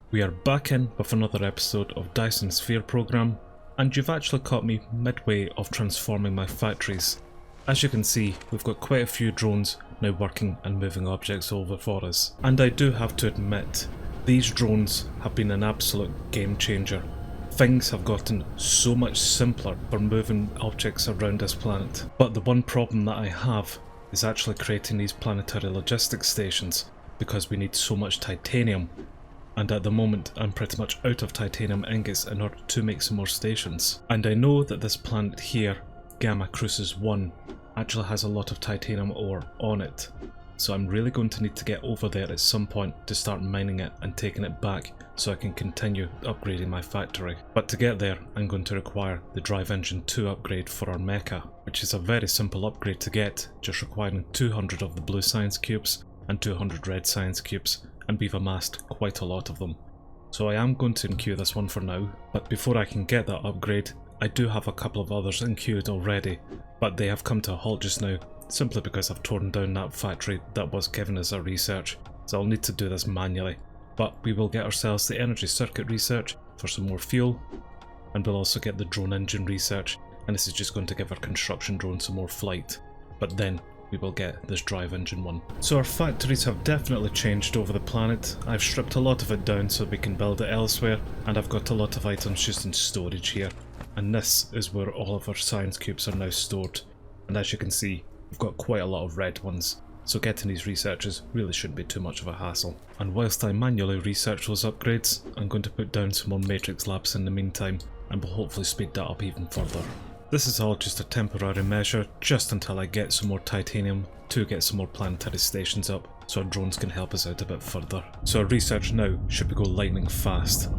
We are back in with another episode of Dyson Sphere Program, and you've actually caught me midway of transforming my factories. As you can see, we've got quite a few drones now working and moving objects over for us. And I do have to admit, these drones have been an absolute game changer. Things have gotten so much simpler for moving objects around this planet. But the one problem that I have is actually creating these planetary logistics stations, because we need so much titanium. And at the moment I'm pretty much out of titanium ingots in order to make some more stations. And I know that this planet here, Gamma Crucis 1, actually has a lot of titanium ore on it. So I'm really going to need to get over there at some point to start mining it and taking it back so I can continue upgrading my factory. But to get there I'm going to require the Drive Engine 2 upgrade for our mecha, which is a very simple upgrade to get, just requiring 200 of the blue science cubes and 200 red science cubes, and we've amassed quite a lot of them. So I am going to enqueue this one for now, but before I can get that upgrade, I do have a couple of others enqueued already, but they have come to a halt just now, simply because I've torn down that factory that was given us a research, so I'll need to do this manually. But we will get ourselves the energy circuit research for some more fuel, and we'll also get the drone engine research, and this is just going to give our construction drone some more flight. But then we will get this drive engine one. So our factories have definitely changed over the planet. I've stripped a lot of it down so we can build it elsewhere, and I've got a lot of items just in storage here. And this is where all of our science cubes are now stored. And as you can see, we've got quite a lot of red ones, so getting these researches really shouldn't be too much of a hassle. And whilst I manually research those upgrades, I'm going to put down some more matrix labs in the meantime, and will hopefully speed that up even further. This is all just a temporary measure, just until I get some more titanium to get some more planetary stations up, so our drones can help us out a bit further. So our research now should go lightning fast,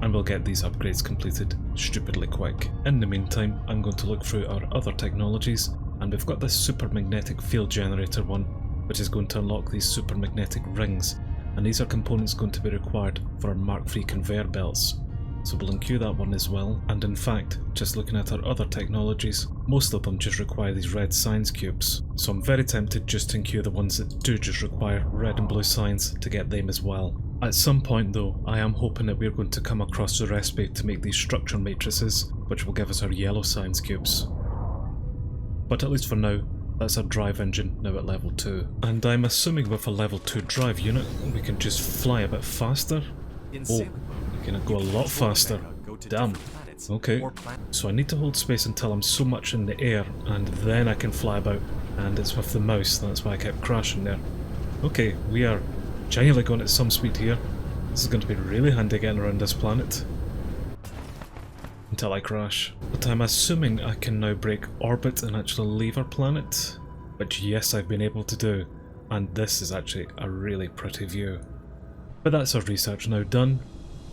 and we'll get these upgrades completed stupidly quick. In the meantime, I'm going to look through our other technologies, and we've got this super magnetic field generator one, which is going to unlock these super magnetic rings, and these are components going to be required for our Mark III conveyor belts. So we'll enqueue that one as well, and in fact, just looking at our other technologies, most of them just require these red science cubes. So I'm very tempted just to enqueue the ones that do just require red and blue science to get them as well. At some point though, I am hoping that we're going to come across the recipe to make these structure matrices, which will give us our yellow science cubes. But at least for now, that's our drive engine now at level 2. And I'm assuming with a level 2 drive unit, we can just fly a bit faster. Oh, we can go a lot faster. Damn. Okay, so I need to hold space until I'm so much in the air, and then I can fly about. And it's with the mouse, that's why I kept crashing there. Okay, we are genuinely going at some speed here. This is going to be really handy getting around this planet. Until I crash. But I'm assuming I can now break orbit and actually leave our planet, which yes, I've been able to do, and this is actually a really pretty view. But that's our research now done,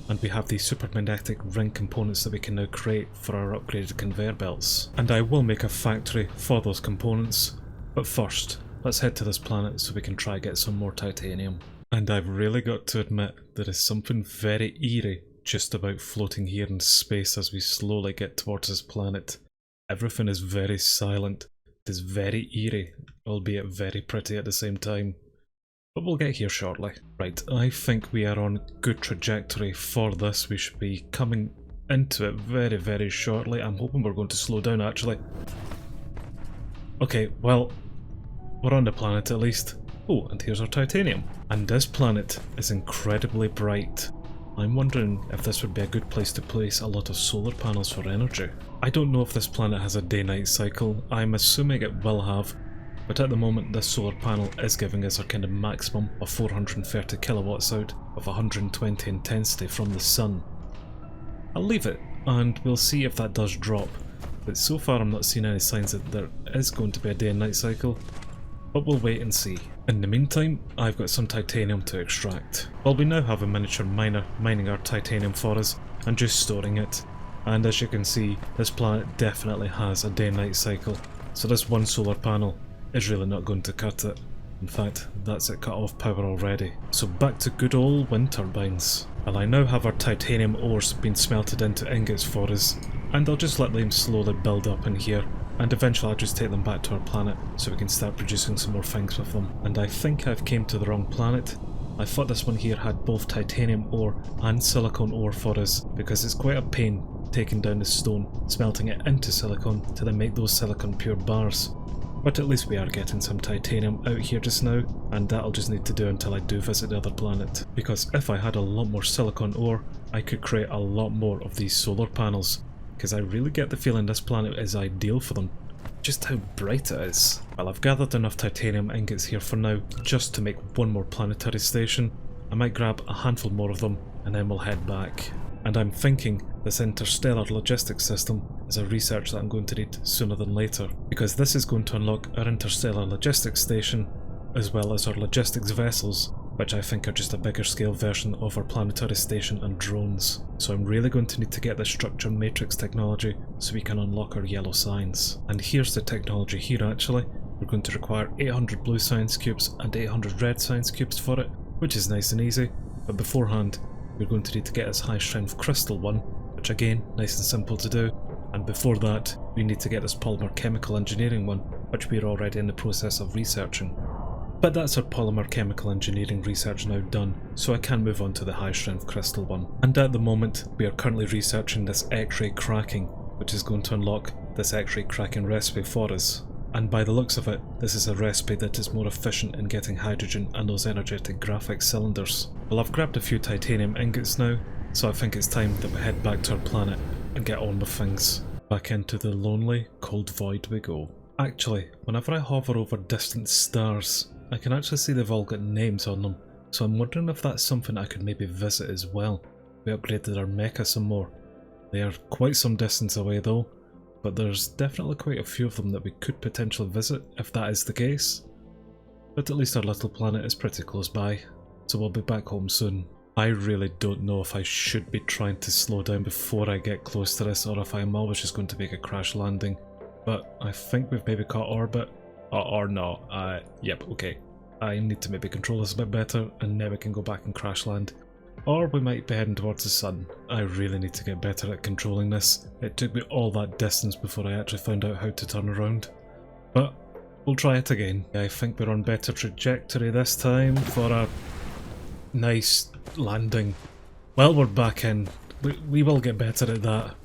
and we have these super magnetic ring components that we can now create for our upgraded conveyor belts. And I will make a factory for those components, but first, let's head to this planet so we can try get some more titanium. And I've really got to admit, there is something very eerie just about floating here in space as we slowly get towards this planet. Everything is very silent, it is very eerie, albeit very pretty at the same time. But we'll get here shortly. Right, I think we are on good trajectory for this. We should be coming into it very, very shortly. I'm hoping we're going to slow down actually. Okay, well, we're on the planet at least. Oh, and here's our titanium. And this planet is incredibly bright. I'm wondering if this would be a good place to place a lot of solar panels for energy. I don't know if this planet has a day-night cycle. I'm assuming it will have, but at the moment this solar panel is giving us a kind of maximum of 430 kilowatts out of 120 intensity from the sun. I'll leave it and we'll see if that does drop, but so far I'm not seeing any signs that there is going to be a day and night cycle, but we'll wait and see. In the meantime, I've got some titanium to extract. Well, we now have a miniature miner mining our titanium for us and just storing it, and as you can see, this planet definitely has a day and night cycle, so this one solar panel is really not going to cut it. In fact, that's it cut off power already. So back to good old wind turbines. And I now have our titanium ores being smelted into ingots for us, and I'll just let them slowly build up in here, and eventually I'll just take them back to our planet so we can start producing some more things with them. And I think I've came to the wrong planet. I thought this one here had both titanium ore and silicon ore for us, because it's quite a pain taking down the stone, smelting it into silicon to then make those silicon pure bars. But at least we are getting some titanium out here just now, and that'll just need to do until I do visit the other planet. Because if I had a lot more silicon ore, I could create a lot more of these solar panels, because I really get the feeling this planet is ideal for them. Just how bright it is. Well, I've gathered enough titanium ingots here for now, just to make one more planetary station. I might grab a handful more of them, and then we'll head back. And I'm thinking this Interstellar Logistics System is a research that I'm going to need sooner than later, because this is going to unlock our Interstellar Logistics Station, as well as our logistics vessels, which I think are just a bigger scale version of our Planetary Station and drones. So I'm really going to need to get this structured matrix technology so we can unlock our Yellow Science. And here's the technology here actually. We're going to require 800 blue science cubes and 800 red science cubes for it, which is nice and easy, but beforehand we're going to need to get this high strength crystal one, which again, nice and simple to do, and before that we need to get this polymer chemical engineering one, which we're already in the process of researching. But that's our polymer chemical engineering research now done, so I can move on to the high strength crystal one. And at the moment we are currently researching this X-ray cracking, which is going to unlock this X-ray cracking recipe for us. And by the looks of it, this is a recipe that is more efficient in getting hydrogen and those energetic graphite cylinders. Well, I've grabbed a few titanium ingots now, so I think it's time that we head back to our planet and get on with things. Back into the lonely, cold void we go. Actually, whenever I hover over distant stars, I can actually see they've all got names on them, so I'm wondering if that's something I could maybe visit as well. We upgraded our mecha some more. They are quite some distance away though, but there's definitely quite a few of them that we could potentially visit if that is the case. But at least our little planet is pretty close by, so we'll be back home soon. I really don't know if I should be trying to slow down before I get close to this, or if I'm always just going to make a crash landing. But I think we've maybe caught orbit. Or no, yep, okay. I need to maybe control this a bit better, and then we can go back and crash land. Or we might be heading towards the sun. I really need to get better at controlling this. It took me all that distance before I actually found out how to turn around. But we'll try it again. I think we're on better trajectory this time for a nice landing. Well, we're back in. We will get better at that.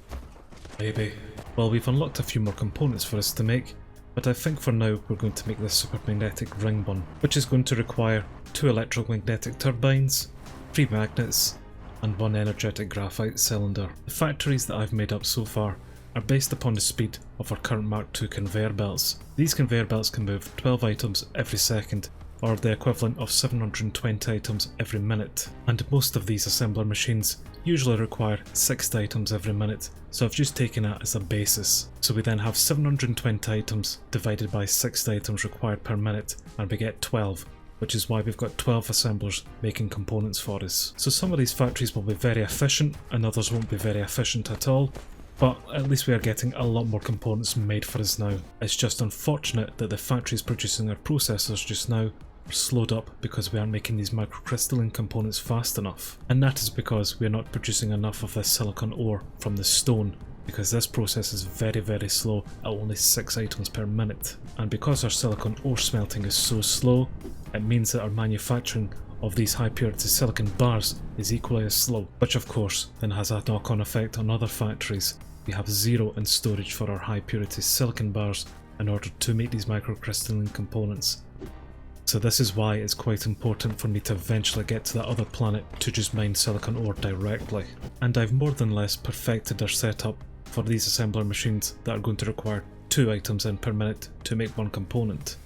Maybe. Well, we've unlocked a few more components for us to make, but I think for now we're going to make this supermagnetic ring one, which is going to require 2 electromagnetic turbines, 3 magnets, and 1 energetic graphite cylinder. The factories that I've made up so far are based upon the speed of our current Mark II conveyor belts. These conveyor belts can move 12 items every second, or the equivalent of 720 items every minute, and most of these assembler machines usually require 60 items every minute, so I've just taken that as a basis. So we then have 720 items divided by 60 items required per minute, and we get 12, which is why we've got 12 assemblers making components for us. So some of these factories will be very efficient, and others won't be very efficient at all, but at least we are getting a lot more components made for us now. It's just unfortunate that the factories producing our processors just now are slowed up because we aren't making these microcrystalline components fast enough. And that is because we are not producing enough of this silicon ore from the stone, because this process is very slow at only 6 items per minute. And because our silicon ore smelting is so slow, it means that our manufacturing of these high purity silicon bars is equally as slow, which of course then has a knock-on effect on other factories. We have 0 in storage for our high purity silicon bars in order to make these microcrystalline components. So this is why it's quite important for me to eventually get to that other planet to just mine silicon ore directly. And I've more than less perfected our setup for these assembler machines that are going to require 2 items in per minute to make 1 component.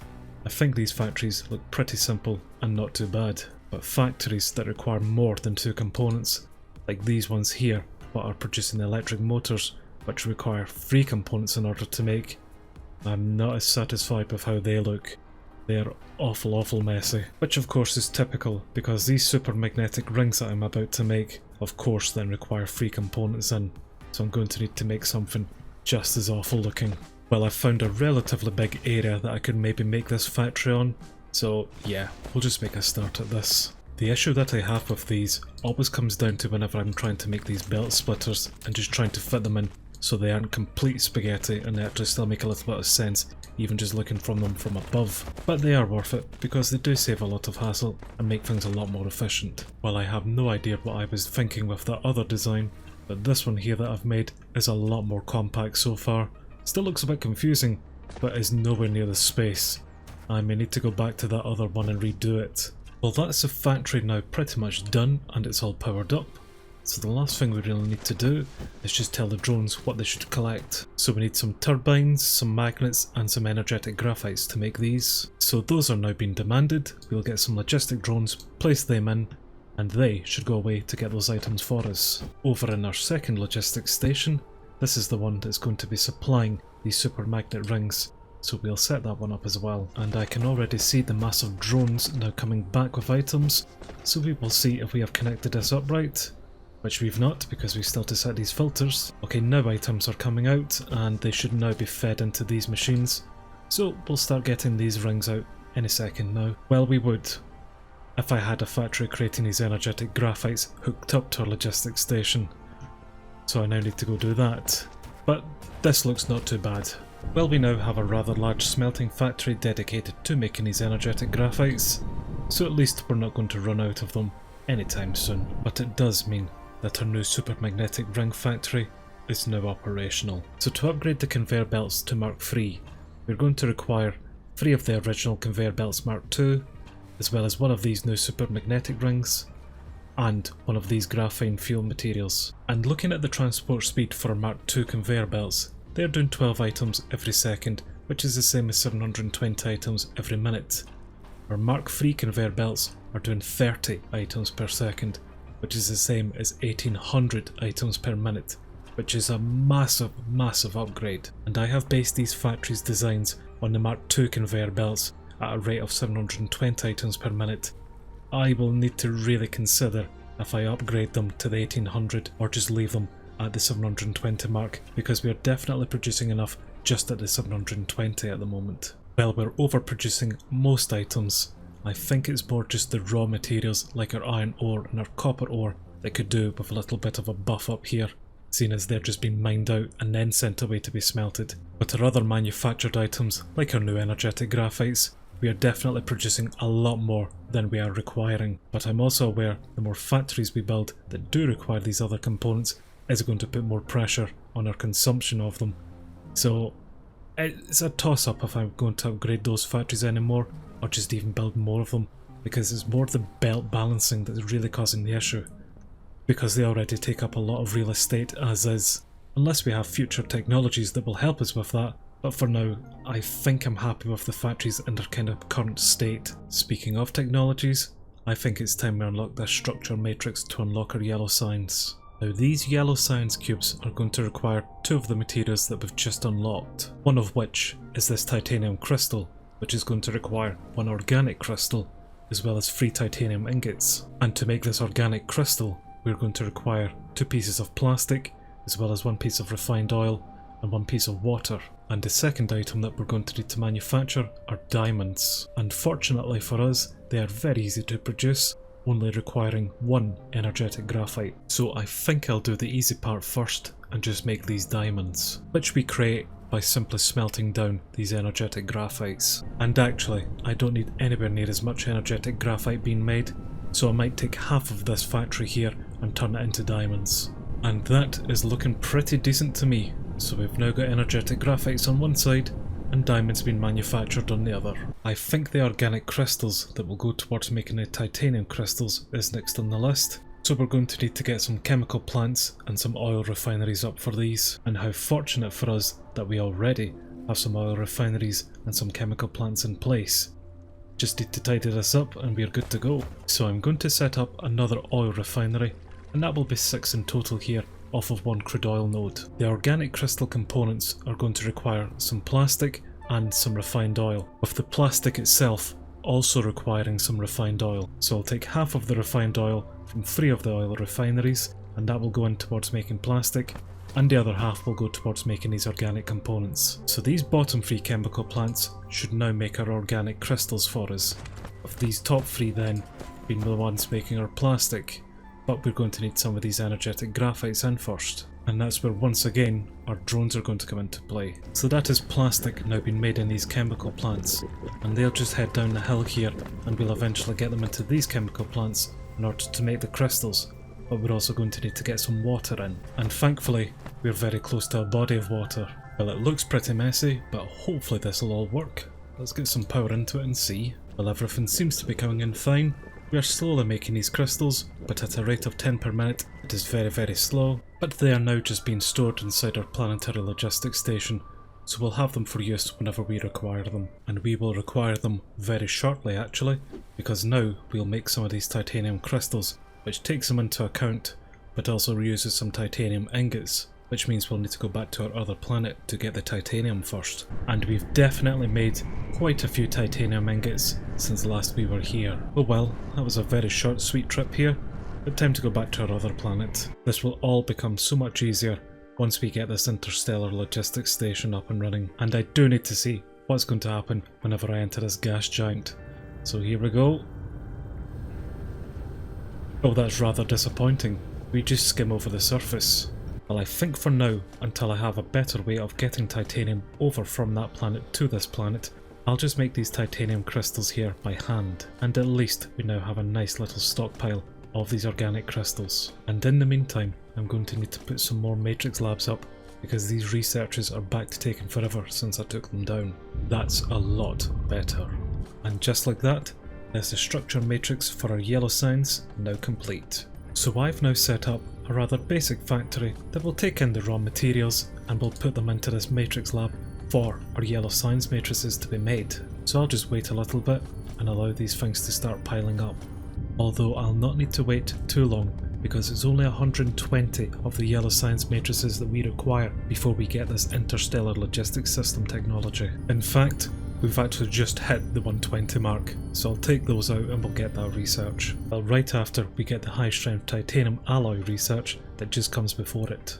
I think these factories look pretty simple and not too bad, but factories that require more than 2 components, like these ones here, but are producing electric motors which require 3 components in order to make, I'm not as satisfied with how they look. They're awful messy, which of course is typical because these super magnetic rings that I'm about to make of course then require 3 components in, so I'm going to need to make something just as awful looking. Well, I've found a relatively big area that I could maybe make this factory on, so yeah, we'll just make a start at this. The issue that I have with these always comes down to whenever I'm trying to make these belt splitters and just trying to fit them in so they aren't complete spaghetti and they actually still make a little bit of sense even just looking from them from above. But they are worth it because they do save a lot of hassle and make things a lot more efficient. Well, I have no idea what I was thinking with that other design, but this one here that I've made is a lot more compact so far. Still looks a bit confusing, but is nowhere near the space. I may need to go back to that other one and redo it. Well, that's the factory now pretty much done and it's all powered up. So the last thing we really need to do is just tell the drones what they should collect. So we need some turbines, some magnets and some energetic graphites to make these. So those are now being demanded. We'll get some logistic drones, place them in, and they should go away to get those items for us. Over in our second logistics station, this is the one that's going to be supplying these super magnet rings, so we'll set that one up as well. And I can already see the massive drones now coming back with items, so we will see if we have connected this up right, which we've not because we still have to set these filters. Okay, now items are coming out and they should now be fed into these machines, so we'll start getting these rings out any second now. Well, we would if I had a factory creating these energetic graphites hooked up to our logistics station. So I now need to go do that. But this looks not too bad. Well, we now have a rather large smelting factory dedicated to making these energetic graphites, so at least we're not going to run out of them anytime soon. But it does mean that our new supermagnetic ring factory is now operational. So to upgrade the conveyor belts to Mark III, we're going to require 3 of the original conveyor belts Mark II, as well as one of these new supermagnetic rings, and one of these graphene fuel materials. And looking at the transport speed for our Mark II conveyor belts, they're doing 12 items every second, which is the same as 720 items every minute. Our Mark III conveyor belts are doing 30 items per second, which is the same as 1800 items per minute, which is a massive upgrade. And I have based these factories' designs on the Mark II conveyor belts at a rate of 720 items per minute. I will need to really consider if I upgrade them to the 1800 or just leave them at the 720 mark, because we are definitely producing enough just at the 720 at the moment. Well, we're overproducing most items. I think it's more just the raw materials like our iron ore and our copper ore that could do with a little bit of a buff up here, seeing as they're just being mined out and then sent away to be smelted. But our other manufactured items, like our new energetic graphites, we are definitely producing a lot more than we are requiring. But I'm also aware the more factories we build that do require these other components is going to put more pressure on our consumption of them. So it's a toss up if I'm going to upgrade those factories anymore or just even build more of them, because it's more the belt balancing that's really causing the issue, because they already take up a lot of real estate as is, unless we have future technologies that will help us with that. But for now, I think I'm happy with the factories in their kind of current state. Speaking of technologies, I think it's time we unlock this structure matrix to unlock our yellow science. Now, these yellow science cubes are going to require 2 of the materials that we've just unlocked, one of which is this titanium crystal, which is going to require 1 organic crystal, as well as 3 titanium ingots. And to make this organic crystal, we're going to require 2 pieces of plastic, as well as 1 piece of refined oil and 1 piece of water. And the second item that we're going to need to manufacture are diamonds. And fortunately for us, they are very easy to produce, only requiring 1 energetic graphite. So I think I'll do the easy part first and just make these diamonds, which we create by simply smelting down these energetic graphites. And actually, I don't need anywhere near as much energetic graphite being made, so I might take half of this factory here and turn it into diamonds. And that is looking pretty decent to me. So we've now got energetic graphites on one side and diamonds being manufactured on the other. I think the organic crystals that will go towards making the titanium crystals is next on the list. So we're going to need to get some chemical plants and some oil refineries up for these. And how fortunate for us that we already have some oil refineries and some chemical plants in place. Just need to tidy this up and we're good to go. So I'm going to set up another oil refinery, and that will be 6 in total here off of 1 crude oil node. The organic crystal components are going to require some plastic and some refined oil, with the plastic itself also requiring some refined oil. So I'll take half of the refined oil from 3 of the oil refineries, and that will go in towards making plastic, and the other half will go towards making these organic components. So these bottom 3 chemical plants should now make our organic crystals for us, with these top 3 then being the ones making our plastic. But we're going to need some of these energetic graphites in first. And that's where once again our drones are going to come into play. So that is plastic now being made in these chemical plants, and they'll just head down the hill here and we'll eventually get them into these chemical plants in order to make the crystals. But we're also going to need to get some water in, and thankfully we're very close to a body of water. Well, it looks pretty messy, but hopefully this will all work. Let's get some power into it and see. Well, everything seems to be coming in fine. We are slowly making these crystals, but at a rate of 10 per minute. It is very slow, but they are now just being stored inside our Planetary Logistics Station, so we'll have them for use whenever we require them. And we will require them very shortly actually, because now we'll make some of these titanium crystals, which takes them into account, but also reuses some titanium ingots, which means we'll need to go back to our other planet to get the titanium first. And we've definitely made quite a few titanium ingots since last we were here. Oh well, that was a very short sweet trip here, but time to go back to our other planet. This will all become so much easier once we get this Interstellar Logistics Station up and running, and I do need to see what's going to happen whenever I enter this gas giant. So here we go. Oh, that's rather disappointing. We just skim over the surface. Well, I think for now, until I have a better way of getting titanium over from that planet to this planet, I'll just make these titanium crystals here by hand, and at least we now have a nice little stockpile of these organic crystals. And in the meantime, I'm going to need to put some more matrix labs up, because these researches are back to taking forever since I took them down. That's a lot better. And just like that, there's the structure matrix for our Yellow Science now complete. So I've now set up a rather basic factory that will take in the raw materials and will put them into this matrix lab for our Yellow Science Matrices to be made. So I'll just wait a little bit and allow these things to start piling up. Although I'll not need to wait too long, because it's only 120 of the Yellow Science Matrices that we require before we get this Interstellar Logistics System technology. In fact, we've actually just hit the 120 mark, so I'll take those out and we'll get that research. Well, right after we get the high strength titanium alloy research that just comes before it.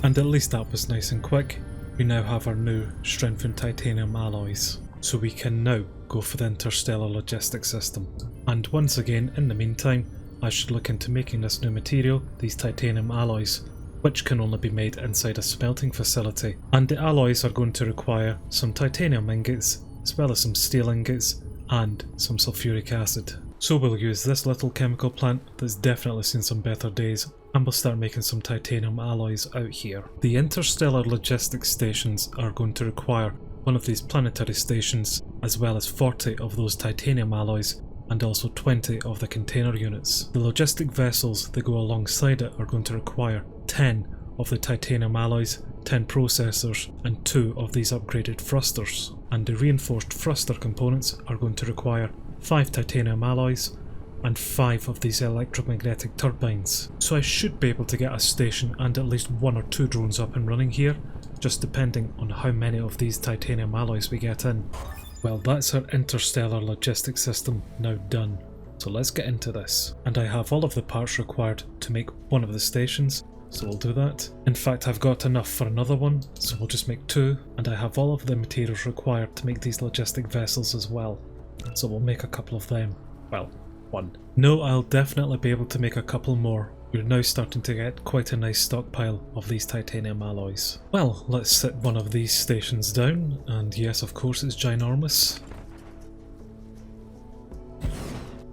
And at least that was nice and quick. We now have our new strengthened titanium alloys, so we can now go for the Interstellar Logistics System. And once again, in the meantime, I should look into making this new material, these titanium alloys, which can only be made inside a smelting facility. And the alloys are going to require some titanium ingots, as well as some steel ingots and some sulfuric acid. So we'll use this little chemical plant that's definitely seen some better days, and we'll start making some titanium alloys out here. The Interstellar Logistics Stations are going to require one of these planetary stations, as well as 40 of those titanium alloys, and also 20 of the container units. The logistic vessels that go alongside it are going to require 10 of the titanium alloys, 10 processors, and 2 of these upgraded thrusters. And the reinforced thruster components are going to require 5 titanium alloys and 5 of these electromagnetic turbines. So I should be able to get a station and at least 1 or 2 drones up and running here, just depending on how many of these titanium alloys we get in. Well, that's our Interstellar Logistics System now done. So let's get into this. And I have all of the parts required to make one of the stations, so we'll do that. In fact, I've got enough for another one, so we'll just make 2, and I have all of the materials required to make these logistic vessels as well. So we'll make a couple of them. Well, 1. No, I'll definitely be able to make a couple more. We're now starting to get quite a nice stockpile of these titanium alloys. Well, let's set one of these stations down, and yes, of course it's ginormous.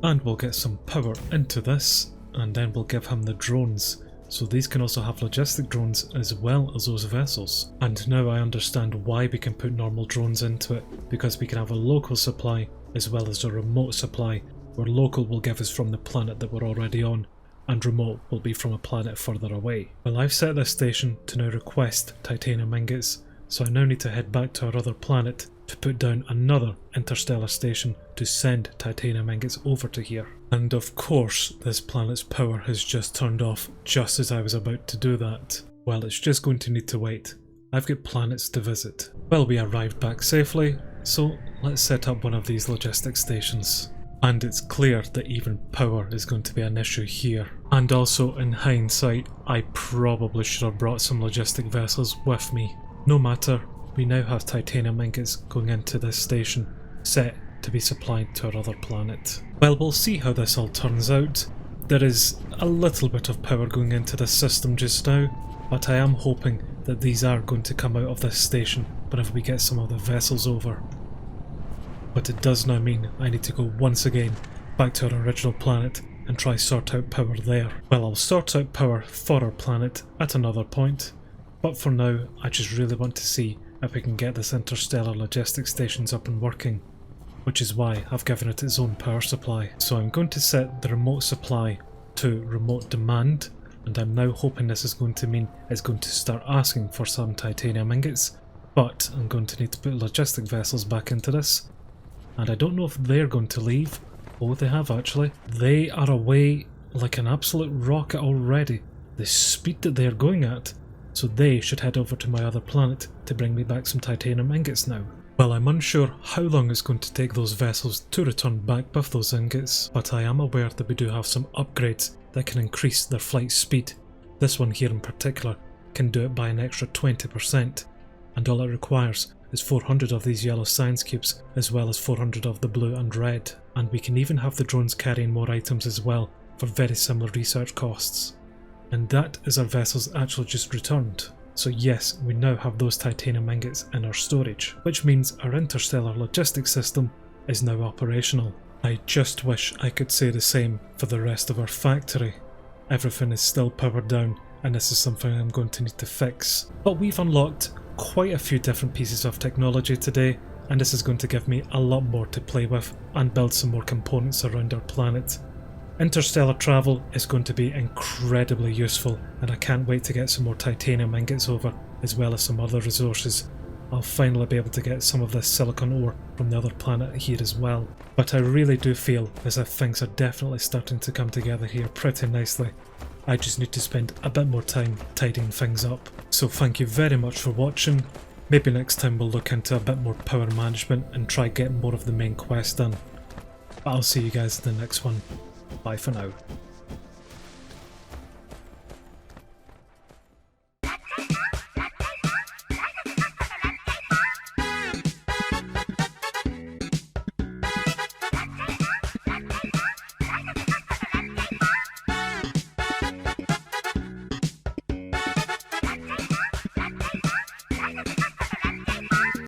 And we'll get some power into this, and then we'll give him the drones. So these can also have logistic drones as well as those vessels. And now I understand why we can put normal drones into it, because we can have a local supply as well as a remote supply, where local will give us from the planet that we're already on, and remote will be from a planet further away. Well, I've set this station to now request titanium ingots, so I now need to head back to our other planet to put down another interstellar station to send titanium ingots over to here. And of course, this planet's power has just turned off just as I was about to do that. Well, it's just going to need to wait. I've got planets to visit. Well, we arrived back safely, so let's set up one of these logistic stations. And it's clear that even power is going to be an issue here. And also, in hindsight, I probably should have brought some logistic vessels with me. No matter, we now have titanium ingots going into this station, set to be supplied to our other planet. Well, we'll see how this all turns out. There is a little bit of power going into this system just now, but I am hoping that these are going to come out of this station whenever we get some of the vessels over. But it does now mean I need to go once again back to our original planet and try sort out power there. Well, I'll sort out power for our planet at another point, but for now I just really want to see if we can get this Interstellar Logistics Stations up and working, which is why I've given it its own power supply. So I'm going to set the remote supply to remote demand, and I'm now hoping this is going to mean it's going to start asking for some titanium ingots, but I'm going to need to put logistic vessels back into this, and I don't know if they're going to leave. Oh, they have actually. They are away like an absolute rocket already, the speed that they're going at, so they should head over to my other planet to bring me back some titanium ingots now. Well, I'm unsure how long it's going to take those vessels to return back with those ingots, but I am aware that we do have some upgrades that can increase their flight speed. This one here in particular can do it by an extra 20%, and all it requires is 400 of these yellow science cubes as well as 400 of the blue and red, and we can even have the drones carrying more items as well for very similar research costs. And that is our vessels actually just returned. So yes, we now have those titanium ingots in our storage, which means our interstellar logistics system is now operational. I just wish I could say the same for the rest of our factory. Everything is still powered down, and this is something I'm going to need to fix. But we've unlocked quite a few different pieces of technology today, and this is going to give me a lot more to play with and build some more components around our planet. Interstellar travel is going to be incredibly useful, and I can't wait to get some more titanium ingots over, as well as some other resources. I'll finally be able to get some of this silicon ore from the other planet here as well. But I really do feel as if things are definitely starting to come together here pretty nicely. I just need to spend a bit more time tidying things up. So thank you very much for watching. Maybe next time we'll look into a bit more power management and try getting more of the main quest done. But I'll see you guys in the next one. Bye for now.